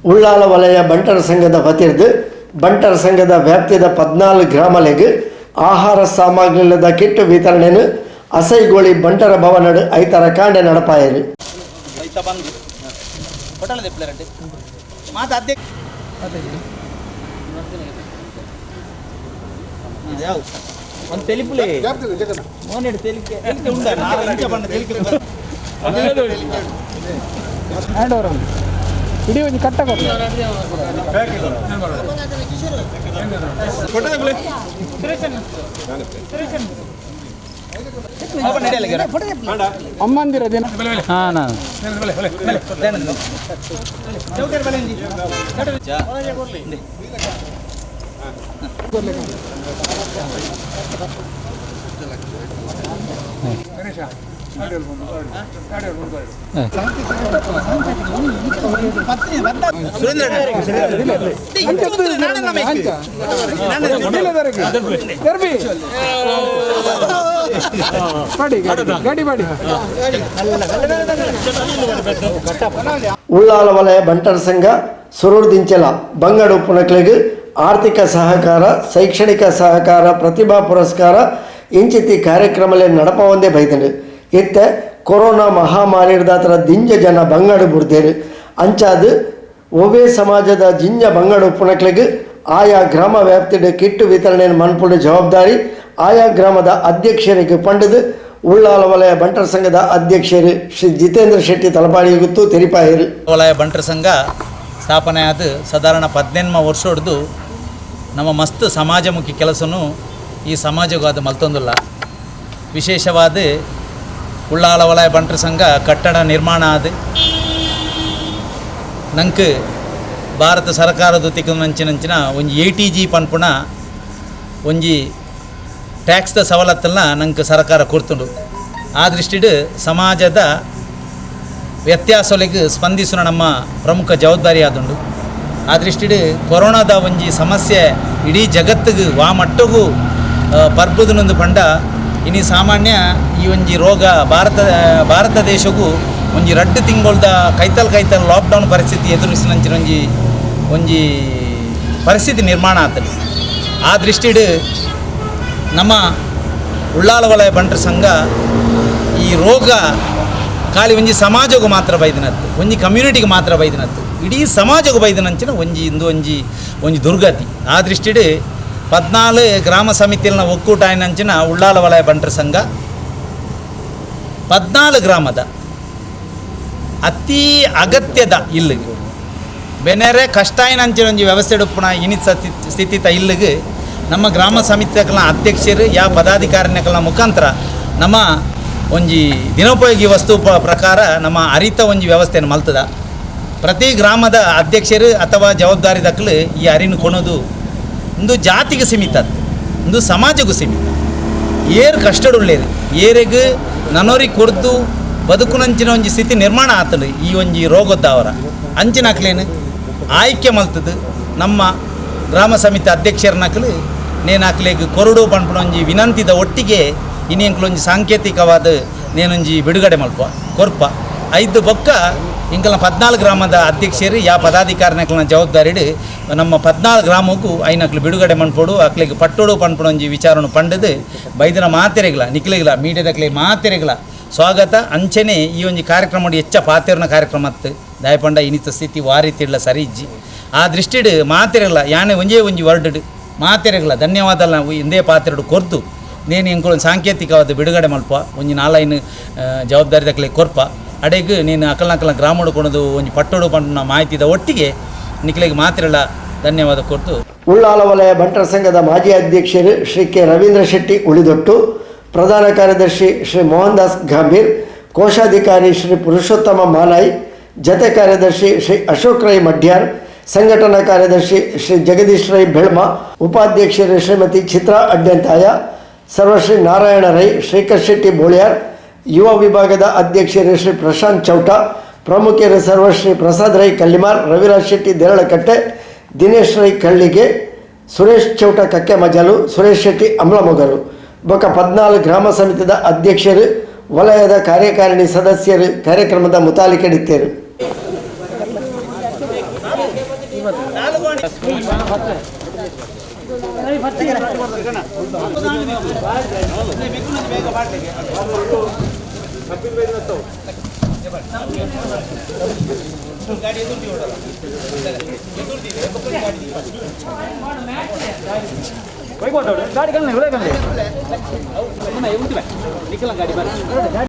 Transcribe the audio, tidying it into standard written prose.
ಉಳ್ಳಾಲ ವಲಯ ಬಂಟರ ಸಂಘದ ವತಿರ್ದು ಬಂಟರ ಸಂಘದ ವ್ಯಾಪ್ತಿಯ 14 ಗ್ರಾಮಗಳಿಗೆ ಆಹಾರ ಸಾಮಗ್ರಿಗಳ ಕಿಟ್ ವಿತರಣೆಯನ್ನು ಅಸೈಗೋಳಿ ಬಂಟರ ಭವನ ಐತರ ಕಾಂಡೆ ನಡಪಾಯರು. ಇಡೀ ಒಂದು ಕಟ್ಟ ಅಮ್ಮಂದಿರ ದಿನ ಉಳ್ಳಾಲ ವಲಯ ಬಂಟರ ಸಂಘ ಸುರೂರ್ದಿಂಚಲ ಬಂಗಡು ಪುಣಕ್ಲೆಗ್ ಆರ್ಥಿಕ ಸಹಕಾರ ಶೈಕ್ಷಣಿಕ ಸಹಕಾರ ಪ್ರತಿಭಾ ಪುರಸ್ಕಾರ ಇಂಚಿತಿ ಕಾರ್ಯಕ್ರಮಲೆ ನಡಪವಂದೇ ಬೈದನು. ಇತ್ತ ಕೊರೋನಾ ಮಹಾಮಾರಿದಾತರ ದಿಂಜ ಜನ ಬಂಗಡು ಬುರ್ದೇರು ಅಂಚಾದು ಒವೇ ಸಮಾಜದ ಜಿಂಜ ಬಂಗಡು ಪುಣಕ್ಲೆಗ್ ಆಯಾ ಗ್ರಾಮ ವ್ಯಾಪ್ತಿಯ ಕಿಟ್ಟು ವಿತರಣೆ ಮನ್ಪುಡ ಜವಾಬ್ದಾರಿ ಆಯಾ ಗ್ರಾಮದ ಅಧ್ಯಕ್ಷರಿಗೆ ಪಂಡದು ಉಳ್ಳಾಲ ವಲಯ ಬಂಟರ ಸಂಘದ ಅಧ್ಯಕ್ಷರು ಶ್ರೀ ಜಿತೇಂದ್ರ ಶೆಟ್ಟಿ ತಲಪಾಡಿಗುತ್ತು ತೆರಿಪಾಯರು. ವಲಯ ಬಂಟರ ಸಂಘ ಸ್ಥಾಪನೆ ಆದ ಸಾಧಾರಣ 18 ವರ್ಷ ಹೊಡೆದು ನಮ್ಮ ಮಸ್ತ್ ಸಮಾಜಮುಖಿ ಕೆಲಸನೂ ಈ ಸಮಾಜಗೂ ಅದು ಮಲ್ತೊಂದಿಲ್ಲ. ವಿಶೇಷವಾದ ಉಳ್ಳಾಲ ವಲಯ ಬಂಟರ ಸಂಘ ಕಟ್ಟಡ ನಿರ್ಮಾಣ ಆದ ನಂಗೆ ಭಾರತ ಸರ್ಕಾರದ ತಿಕ್ಕಂಚಿನ ಒಂಜಿ ATG ಪನ್ಪುಣ ಒಂಜಿ ಟ್ಯಾಕ್ಸ್ದ ಸವಲತ್ತನ್ನು ನಂಗೆ ಸರ್ಕಾರ ಕೊಡ್ತುಂಡು. ಆ ದೃಷ್ಟಿಡ್ ಸಮಾಜದ ವ್ಯತ್ಯಾಸಗಳಿಗೆ ಸ್ಪಂದಿಸುವ ನಮ್ಮ ಪ್ರಮುಖ ಜವಾಬ್ದಾರಿ ಆದುಂಡು. ಆ ದೃಷ್ಟಿಡ್ ಕೊರೋನಾದ ಒಂಜಿ ಸಮಸ್ಯೆ ಇಡೀ ಜಗತ್ತಿಗೆ ಮಟ್ಟಗೂ ಪರ್ಬುದನೊಂದು ಪಂಡ ಇನ್ನು ಸಾಮಾನ್ಯ ಈ ಒಂಜಿ ರೋಗ ಭಾರತ ದೇಶಗೂ ಒಂಜಿ 2 ತಿಂಗಳದ ಕೈತಲ್ ಲಾಕ್ಡೌನ್ ಪರಿಸ್ಥಿತಿ ಎದುರಿಸಿನಂಚಿನ ಒಂಜಿ ಪರಿಸ್ಥಿತಿ ನಿರ್ಮಾಣ ಆಗ್ತದೆ. ಆ ದೃಷ್ಟಿಡ್ ನಮ್ಮ ಉಳ್ಳಾಲ ವಲಯ ಬಂಟರ ಸಂಘ ಈ ರೋಗ ಖಾಲಿ ಒಂಜಿ ಸಮಾಜಗೂ ಮಾತ್ರ ಬೈದಿನತ್ತು, ಒಂಜಿ ಕಮ್ಯುನಿಟಿಗೆ ಮಾತ್ರ ಬೈದಿನತ್ತು, ಇಡೀ ಸಮಾಜಗೂ ಬೈದಿನಂಚಿನ ಒಂಜಿ ದುರ್ಗತಿ. ಆ ದೃಷ್ಟಿಡ್ 14 ಗ್ರಾಮ ಸಮಿತಿಯಲ್ಲಿನ ಒಕ್ಕೂಟ ಆಯ್ನಂಚಿನ ಉಳ್ಳಾಲ ವಲಯ ಬಂಟರ ಸಂಘ 14 ಗ್ರಾಮದ ಅತೀ ಅಗತ್ಯದ ಇಲ್ಲಿಗೆ ಬೆನೆರೆ ಕಷ್ಟ ಆಯ್ನಂಚಿನ ಒಂಜಿ ವ್ಯವಸ್ಥೆ ಉಪ್ಪುಣ ಇನಿತ್ ಸ್ಥಿತಿತ ಇಲ್ಲಿಗೆ ನಮ್ಮ ಗ್ರಾಮ ಸಮಿತಿಗಳ ಅಧ್ಯಕ್ಷರು ಯಾ ಪದಾಧಿಕಾರಿಗಳ ಮುಖಾಂತರ ನಮ್ಮ ಒಂಜಿ ದಿನೋಪಯೋಗಿ ವಸ್ತು ಪ್ರಕಾರ ನಮ್ಮ ಅರಿತ ಒಂಜಿ ವ್ಯವಸ್ಥೆಯನ್ನು ಮಲ್ತದ. ಪ್ರತಿ ಗ್ರಾಮದ ಅಧ್ಯಕ್ಷರು ಅಥವಾ ಜವಾಬ್ದಾರಿ ದಕ್ಕಲು ಈ ಅರಿನ ಕೊಣೋದು ಒಂದು ಜಾತಿಗೆ ಸೀಮಿತ, ಒಂದು ಸಮಾಜಕ್ಕೂ ಸೀಮಿತ. ಏರು ಕಷ್ಟಡುಳ್ಳೇರು ಏರಿಗೂ ನನೋರಿಗೆ ಕೊಡ್ದು ಬದುಕುನಂಚಿನ ಒಂಜಿ ಸ್ಥಿತಿ ನಿರ್ಮಾಣ ಆತಳು ಈ ಒಂಜಿ ರೋಗದ್ದವರ ಅಂಚಿನ ಹಾಕ್ಲೇನು ಆಯ್ಕೆ ಮಲ್ತದ್ದು ನಮ್ಮ ಗ್ರಾಮ ಸಮಿತಿ ಅಧ್ಯಕ್ಷರನ್ನಕಲು ನೇನು ಹಾಕ್ಲೇಗೆ ಕೊರಡು ಪಂಪಣ ಒಂಜಿ ವಿನಂತಿದ ಒಟ್ಟಿಗೆ ಇನ್ನೆಂಕ್ಲೊಂಜಿ ಸಾಂಕೇತಿಕವಾದ ನೇನೊಂಜಿ ಬಿಡುಗಡೆ ಮಲ್ಪ ಕೊರ್ಪ 5 ಬೊಕ್ಕ ಇಂಕಲ್ನ 14 ಗ್ರಾಮದ ಅಧ್ಯಕ್ಷರು ಯಾ ಪದಾಧಿಕಾರಿನಕ್ಲನ ಜವಾಬ್ದಾರಿಡು ನಮ್ಮ 14 ಗ್ರಾಮಕ್ಕೂ ಐನಕ್ಲು ಬಿಡುಗಡೆ ಮನ್ಪೋಡು ಅಕ್ಲಿಗೆ ಪಟ್ಟೋಡು ಪನ್ಪೊಡೊಂಜಿ ವಿಚಾರನು ಪಂಡದು ಬೈದಿನ ಮಾತೆರೆಗಳ ನಿಕ್ಲಿಗಳ ಮೀಡಿಯಾದಕ್ಲೆ ಮಾತೆರೆಗಳ ಸ್ವಾಗತ ಅಂಚನೆ ಈ ಒಂಜಿ ಕಾರ್ಯಕ್ರಮ ಹೆಚ್ಚ ಪಾತೆರ್ನ ಕಾರ್ಯಕ್ರಮ ದಾಯಪಂಡ ಇನಿತ ಸ್ಥಿತಿ ವಾರಿತಿಡ್ಲ ಸರಿ ಇಜ್ಜಿ. ಆ ದೃಷ್ಟಿಡ್ ಮಾತೆರೆಗಳ ಯಾನೆ ಒಂಜಿ ವರ್ಡ್ ಮಾತೆರೆಗಳ ಧನ್ಯವಾದ ಇಂದೇ ಪಾತ್ರೆಡು ಕೊರ್ದು ನೇನು ಎಂಕೊಳ್ಳೊಂದು ಸಾಂಕೇತಿಕವಾದ ಬಿಡುಗಡೆ ಮಲ್ಪ ಒಂಜಿ 4 ಜವಾಬ್ದಾರಿ ದಕ್ಕಲೆ ಕೊರ್ಪ ಅಡೆಗೆ ನೀನು ಅಕಲ್ನಕಲ್ನ ಗ್ರಾಮಡು ಕೊಡೋದು ಒಂಜಿ ಪಟ್ಟೋಡು ಪಂಡ ಮಾಹಿತಿದ ಒಟ್ಟಿಗೆ ನಿಕ್ಲೆಗೆ ಮಾತೆರೆಗಳ ಧನ್ಯವಾದ ಕೊರ್ತು. ಉಳ್ಳಾಲ ವಲಯ ಬಂಟರ ಸಂಘದ ಮಾಜಿ ಅಧ್ಯಕ್ಷರು ಶ್ರೀ ಕೆ ರವೀಂದ್ರ ಶೆಟ್ಟಿ ಉಳಿದೊಟ್ಟು, ಪ್ರಧಾನ ಕಾರ್ಯದರ್ಶಿ ಶ್ರೀ ಮೋಹನ್ ದಾಸ್ ಗಂಭೀರ್, ಕೋಶಾಧಿಕಾರಿ ಶ್ರೀ ಪುರುಷೋತ್ತಮ ಮಾನಾಯಿ, ಜತೆ ಕಾರ್ಯದರ್ಶಿ ಶ್ರೀ ಅಶೋಕ್ ರೈ ಮಡ್ಯಾರ್, ಸಂಘಟನಾ ಕಾರ್ಯದರ್ಶಿ ಶ್ರೀ ಜಗದೀಶ್ ರೈ ಬೆಳ್ಮ, ಉಪಾಧ್ಯಕ್ಷರು ಶ್ರೀಮತಿ ಚಿತ್ರಾ ಅಡ್ಯಂತಾಯ, ಸರ್ವಶ್ರೀ ನಾರಾಯಣ ರೈ, ಶ್ರೀಕರ್ ಶೆಟ್ಟಿ ಬೋಳ್ಯಾರ್, ಯುವ ವಿಭಾಗದ ಅಧ್ಯಕ್ಷರು ಶ್ರೀ ಪ್ರಶಾಂತ್ ಚೌಟ, ಪ್ರಮುಖರು ಸರ್ವಶ್ರೀ ಪ್ರಸಾದ್ ರೈ ಕಲ್ಲಿಮಾರ್, ರವಿರಾಜ್ ಶೆಟ್ಟಿ ದೇರಳಕಟ್ಟೆ, ದಿನೇಶ್ ರೈ ಕಳ್ಳಿಗೆ, ಸುರೇಶ್ ಚೌಟ ಕಕ್ಕೆ ಮಜಲು, ಸುರೇಶ್ ಶೆಟ್ಟಿ ಅಮ್ಲಮೊಗರು ಬೊಕ್ಕ 14 ಗ್ರಾಮ ಸಮಿತಿದ ಅಧ್ಯಕ್ಷರು ವಲಯದ ಕಾರ್ಯಕಾರಿಣಿ ಸದಸ್ಯರು ಕಾರ್ಯಕ್ರಮದ ಮುತಾಲಿಕೆಡಿತ್ತೇರು. गाड़ी